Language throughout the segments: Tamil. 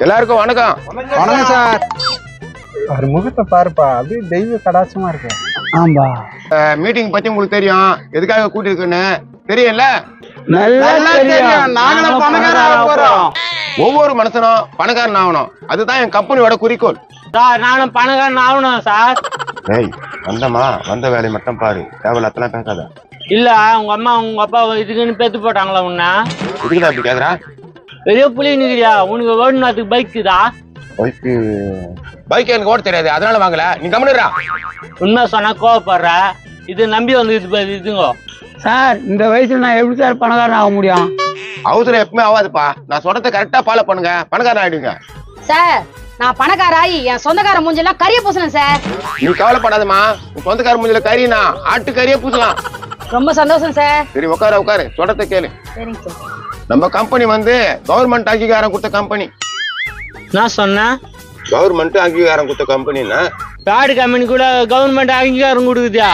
எல்லாருக்கும் வணக்கம். வணக்கம் சார். ஒரு முகத்தை பாருப்பா, அப்படியே தெய்வ கடாட்சமா இருக்கு. ஆம்பா. மீட்டிங் பத்தி உங்களுக்கு தெரியும், எதுக்காக கூட்டிருக்குன்னு தெரியல. ஒவ்வொரு மனுஷனும் பணக்காரன் ஆகணும், அதுதான் என் கம்பெனியோட குறிக்கோள். சார் நானும் பணக்காரன் ஆகணும் சார். வந்தமா வந்த வேலையை மட்டும் பாரு, தேவையில்லாம் பேசாத. இல்ல உங்க அம்மா உங்க அப்பா இதுக்குன்னு பேத்து போட்டாங்களா உன்ன? இதுக்குதான் அப்படி கேக்குறா? பெரிய புள்ளி நிக்கிறியா? உனக்கு ஓடுனதுக்கு பைக்குதா? பைக் எனக்கு ஓட தெரியாது, அதனால வாங்கல. நீ கம்முனுடா. உண்மை சொன்னா கோவப்படுற, இது நம்பி வந்து இதுங்க. சார் இந்த வயசுல நான் எப்படி சார் பணக்காரன் ஆக முடியும்? அவசரம் எப்பவுமே ஆகாதுப்பா. நான் சொல்றதை கரெக்டா ஃபாலோ பண்ணுங்க, பணக்காரன் ஆயிடுங்க. சார் நான் பணக்கார ஆகி என் சொந்தக்கார மூஞ்செல்லாம் கறிய பூசணும் சார். நீ கவலைப்படாதமா, உன் சொந்தக்கார மூஞ்சில கறினா ஆட்டு கறிய பூசலாம். ரொம்ப சந்தோஷம் சார். சரி உட்காரு, சொல்றத கேளு. சரிங்க சார். நம்ம கம்பெனி வந்து கவர்மெண்ட் அங்கீகாரம் கொடுத்த கம்பெனி. நான் சொன்னேன் கவர்மெண்ட் அங்கீகாரம் கொடுத்த கம்பெனின்னா காடு கம்பெனி கூட கவர்மெண்ட் அங்கீகாரம் கொடுக்குதா?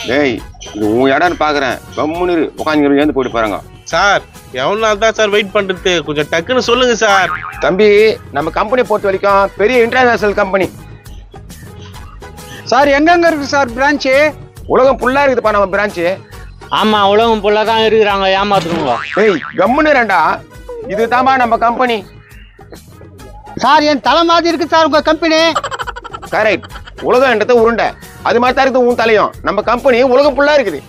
டேய் இது உன் இடம்னு பாக்குறேன், கம்முன்னு உட்காந்து ஏந்து போட்டு பாருங்க. சார் எவ்வளவு நாள் தான் சார் வெயிட் பண்றது, கொஞ்சம் டக்குன்னு சொல்லுங்க சார். தம்பி நம்ம கம்பெனி பொறுத்த வரைக்கும் பெரிய இன்டர்நேஷனல் கம்பெனி சார். எங்கெங்க இருக்கு சார் பிரான்ச்சு? உலகம் ஃபுல்லா இருக்குதுப்பா நம்ம பிரான்ச்சு. ஆமா உலகம் ஃபுல்லாதான் இருக்கிறாங்க, ஏமாத்துறவங்க. டேய் கம்முன்னு ரெண்டா, இதுதாமா நம்ம கம்பெனி. சார் என் தலை மாதிரி இருக்கு சார் உங்க கம்பெனி. கரெக்ட், உலகம் என்றது உருண்டை, அது மாதிரி தான் இருக்குது உன் தலையும். நம்ம கம்பெனி உலகம் ஃபுல்லா இருக்குது.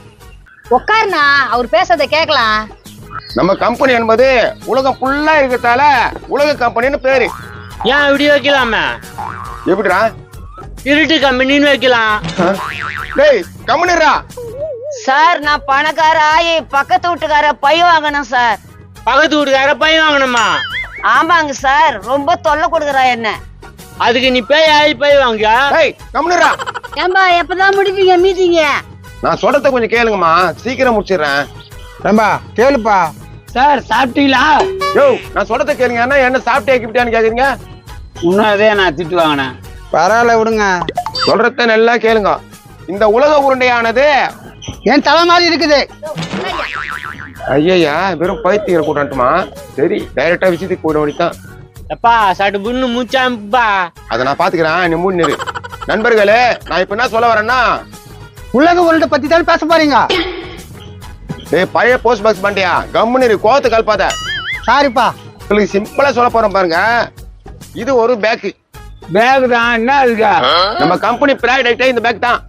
உட்காருண்ணா, அவர் பேசுறத கேட்கலாம். நம்ம கம்பெனி என்பது உலகம் ஃபுல்லா இருக்கிறதால உலக கம்பெனின்னு பேரு. ஏன் இப்படி வைக்கலாமே? எப்படிடா? இருட்டு கம்பெனின்னு வைக்கலாம். டேய் கம்முனுடா. சார் நான் பணக்கார ஆகி பக்கத்து வீட்டுக்கார பை வாங்கணும் சார். பக்கத்து வீட்டுக்கார பையன் வாங்கணுமா? ஆமாங்க சார், ரொம்ப தொல்லை கொடுக்குறா என்ன. அதுக்கு நீ பேய் ஆகி பை வாங்க. டேய் கம்முனுடா. ஏம்பா எப்பதான் முடிப்பீங்க மீட்டிங்க? நான் சொல்றத கொஞ்சம் கேளுங்கம்மா, சீக்கிரம் முடிச்சிடுறேன். ஏம்பா கேளுப்பா. சார் சாப்பிட்டீங்களா? யோ நான் சொல்றத கேளுங்க, என்ன சாப்பிட்டே கிப்டியான்னு கேக்குறீங்க? முன்னாதே நான் திட்டு வாங்கினேன். பரவாயில்ல விடுங்க, சொல்றத நல்லா கேளுங்க. இந்த உலக உருண்டையானது என் தலை மாதிரி இருக்குது. ஐயா வெறும் பைத்தியர் கூட்டமா. சரி டைரக்டா விஷயத்துக்கு போயிட வேண்டியதான். எப்பா சட்டு புண்ணு மூச்சாம்பா. அதை நான் பாத்துக்கிறேன், நீ மூணு நிறு. நண்பர்களே நான் இப்ப என்ன சொல்ல வரேன்னா, உலக உருண்டை பத்தி தான் பேச போறீங்க. டேய் பழைய போஸ்ட் பாக்ஸ் பண்ணியா, கம்முன்னு இரு, கோவத்தை கல்பாத. சாரிப்பா. உங்களுக்கு சிம்பிளா சொல்ல போறோம் பாருங்க. இது ஒரு பேக். பேக் தான், என்ன இருக்கா? நம்ம கம்பெனி ப்ராடக்ட் இந்த பேக் தான்.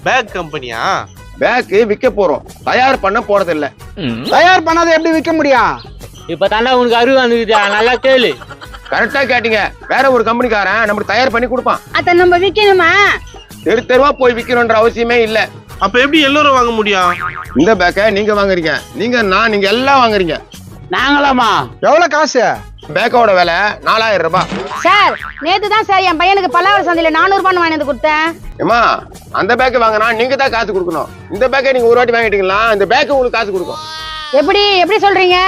பேக் கம்பெனியா? பேக் விற்க போறோம், தயார் பண்ண போறது இல்ல. தயார் பண்ணாத எப்படி விற்க முடியும்? இப்ப தாண்டா உனக்கு அறிவு வந்துக்குதா, நல்லா கேளு. கரெக்டா கேட்டீங்க. வேற ஒரு கம்பெனிக்காரன் நமக்கு தயார் பண்ணி கொடுப்பான். அத நம்ம விக்கணுமா? தெரு தெருவா போய் விக்கணும்ன்ற அவசியமே இல்ல. அப்ப எப்படி எல்லாரும் வாங்க முடியும்? இந்த பேக்க நீங்க வாங்குறீங்க, நீங்க எல்லாம் வாங்குறீங்க. நாங்களாமா? எவ்வளவு காசு? பேக்கோட விலை 4000 ரூபாய். சார் நேத்து தான் சார் என் பையனுக்கு பல்லாவரம் சந்தையில 400 ரூபாய் வாங்கி வந்து கொடுத்தேன். ஏமா அந்த பேக்க வாங்கினா நீங்க தான் காசு கொடுக்கணும். இந்த பேக்கை நீங்க ஒரு வாட்டி வாங்கிட்டீங்களா, இந்த பேக்கு உங்களுக்கு காசு கொடுக்கும். எப்படி சொல்றீங்க?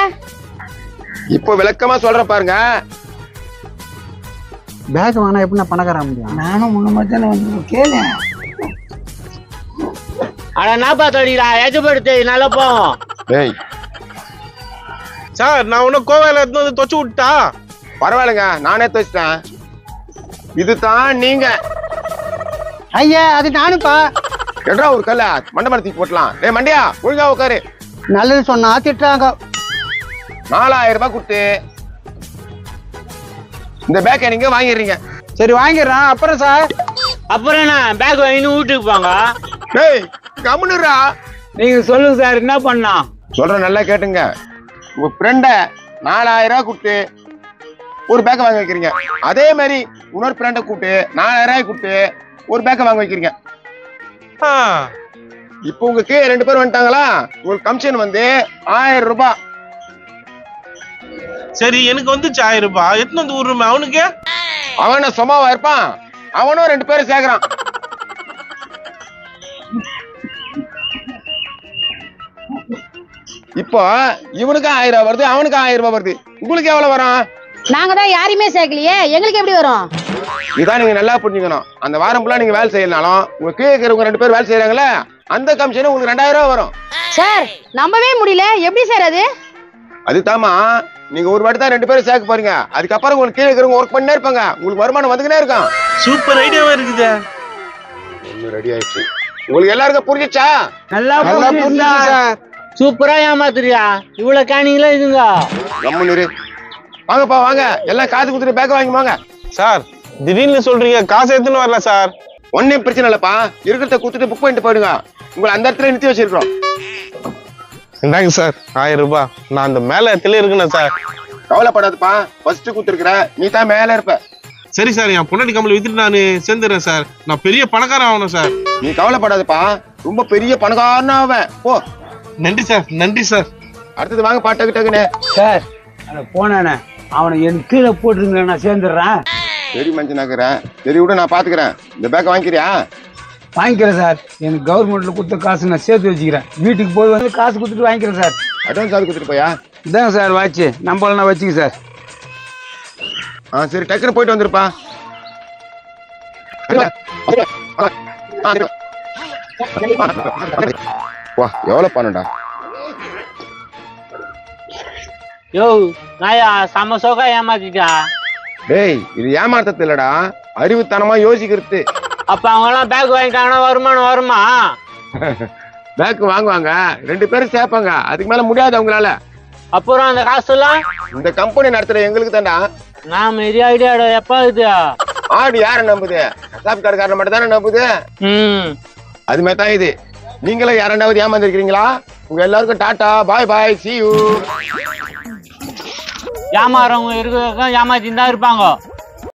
இப்போ விளக்கமா சொல்றேன் பாருங்க. பேக் வாங்கினா எப்படி நான் பணக்கார முடியும்? நானும் முன்ன மாதிரி வந்து கேளு. அட நாப்பா தோடிடா, எஜப்படுத்து நல்லா போவோம். டேய் சார் நான் உன்ன கோவையில இருந்து வந்து தொச்சு விட்டா? பரவாயில்லைங்க, நானே துவச்சிட்டேன். இதுதான் நீங்க. ஐயா அது நானுப்பா. எட்ரா ஒரு கல்ல மண்டபத்துக்கு போட்டலாம். டேய் மண்டியா ஒழுங்கா உட்காரு. நல்லது சொன்னா திட்டுறாங்க. 4000 ரூபாய் கொடுத்து இந்த பேக்கை நீங்க வாங்கிடுறீங்க. சரி வாங்கிடுறேன். அப்புறம் சார்? அப்புறம் என்ன பேக் வாங்கின்னு வீட்டுக்கு போங்க. டேய் கம்முனுடா. நீங்க சொல்லுங்க சார், என்ன பண்ணா? சொல்றேன் நல்லா கேட்டுங்க. உங்க ஃப்ரெண்ட 4000 ரூபாய் கொடுத்து ஒரு பேக்கை வாங்க வைக்கிறீங்க. அதே மாதிரி இன்னொரு ஃப்ரெண்டை கூப்பிட்டு 4000 ரூபாய் கொடுத்து ஒரு பேக்கை வாங்க வைக்கிறீங்க. இப்போ உங்களுக்கு 2 பேர் வந்துட்டாங்களா, உங்களுக்கு கமிஷன் வந்து 1000 ரூபாய். சரி எனக்கு வந்து 1000 ரூபாய் எத்தனை வந்து விடுறோமே அவனுக்கு? அவன சும்மாவா இருப்பான், அவனும் 2 பேரும் சேர்க்கிறான். இப்போ இவனுக்கு 1000 ரூபாய் வருது, அவனுக்கு 1000 ரூபாய் வருது. உங்களுக்கு எவ்வளவு வரும்? நாங்க தான் யாரையுமே சேர்க்கலையே, எங்களுக்கு எப்படி வரும்? இதான் நீங்க நல்லா புரிஞ்சுக்கணும். அந்த வாரம் ஃபுல்லா நீங்க வேலை செய்யலனாலும் உங்க கீழே இருக்கிறவங்க 2 பேர் வேலை செய்யறாங்களே, அந்த கமிஷன் உங்களுக்கு 2000 ரூபாய் வரும். சார் நம்பவே முடியல, எப்படி சார் அது? அதுதாம்மா நீங்க ஒரு வாட்டி தான் 2 பேரும் சேர்க்க போறீங்க. அதுக்கப்புறம் உங்களுக்கு கீழே இருக்கிறவங்க ஒர்க் பண்ணிட்டே இருப்பாங்க. உங்களுக்கு வருமானம் வந்துக்கிட்டே இருக்கும். சூப்பர் ஐடியாவா இருக்குது. ஒண்ணு ரெடி ஆயிடுச்சு. உங்களுக்கு எல்லாருக்கும் புரிஞ்சிச்சா? நல்லா புரிஞ்சுது சார். சூப்பரா ஏமாத்துறியா? இவ்வளவு கேனிங்களா இதுங்க? கம்முன்னு இரு. வாங்கப்பா வாங்க, எல்லாம் காசு கொடுத்துட்டு பேக் வாங்கி வாங்க. சார் திடீர்னு சொல்றீங்க, காசு எடுத்துன்னு வரல சார். ஒன்னும் பிரச்சனை இல்லப்பா, இருக்கிறத கொடுத்துட்டு புக் பண்ணிட்டு போயிடுங்க. உங்களை அந்த இடத்துல நிறுத்தி வச்சிருக்கோம். இந்தாங்க சார் 1000 ரூபாய். நான் அந்த மேல இடத்துல இருக்கேன் சார். கவலைப்படாதப்பா, ஃபர்ஸ்ட் கொடுத்துருக்குற நீ தான் மேல இருப்ப. சரி சார், என் பொன்னாடி கம்பெனி வித்துட்டு நான் சேர்ந்துடுறேன் சார். நான் பெரிய பணக்காரன் ஆகணும் சார். நீ கவலைப்படாதப்பா, ரொம்ப பெரிய பணக்காரனா ஆவேன். போ. நன்றி சார், நன்றி சார். அடுத்தது வாங்க பாட்டு டக்குன்னு. சார் அட போனானே அவனை என் கீழே போட்டுருங்க, நான் சேர்ந்துடுறேன். சரி மஞ்சனாக்குறேன், சரி விட நான் பாத்துக்கிறேன். இந்த பேக்கை வாங்கிக்கிறியா? வாங்கிக்கிறேன் சார். எனக்கு கவர்மெண்ட்ல கொடுத்த காசு நான் சேர்த்து வச்சுக்கிறேன். வீட்டுக்கு போய் வந்து காசு கொடுத்துட்டு வாங்கிக்கிறேன் சார். அட்வான்ஸ் ஆகுது கொடுத்துட்டு போயா? இதாங்க சார் வாட்சி, நம்பலாம் நான் வச்சுக்க சார். சரி டக்குன்னு போயிட்டு வந்துருப்பா. வா, எவ்வளவு பணம்டா? யோ நாயா செம சோகா ஏமாத்திட்டா. டேய், இது ஏமாத்தது இல்லடா, அறிவுத்தனமா யோசிக்கிறது. அப்ப அவங்க எல்லாம் பேக் வாங்கிட்டாங்கன்னா வருமானம் வருமா? பேக் வாங்குவாங்க, 2 பேரும் சேர்ப்பாங்க. அதுக்கு மேல முடியாது அவங்களால. அப்புறம் அந்த காசு எல்லாம் இந்த கம்பெனி நடத்துற எங்களுக்கு தான்டா. நான் பெரிய ஐடியா எப்ப இது ஆடு யார நம்புது? கசாப் கடைக்காரன் மட்டும் தானே நம்புது. அது மாதிரி தான் இது. நீங்களும் யாராவது ஏமாந்துருக்கீங்களா? உங்க எல்லாருக்கும் டாடா, பாய் பாய், see you. ஏமாறவங்க இருக்க ஏமாத்தின்னு தான் இருப்பாங்க.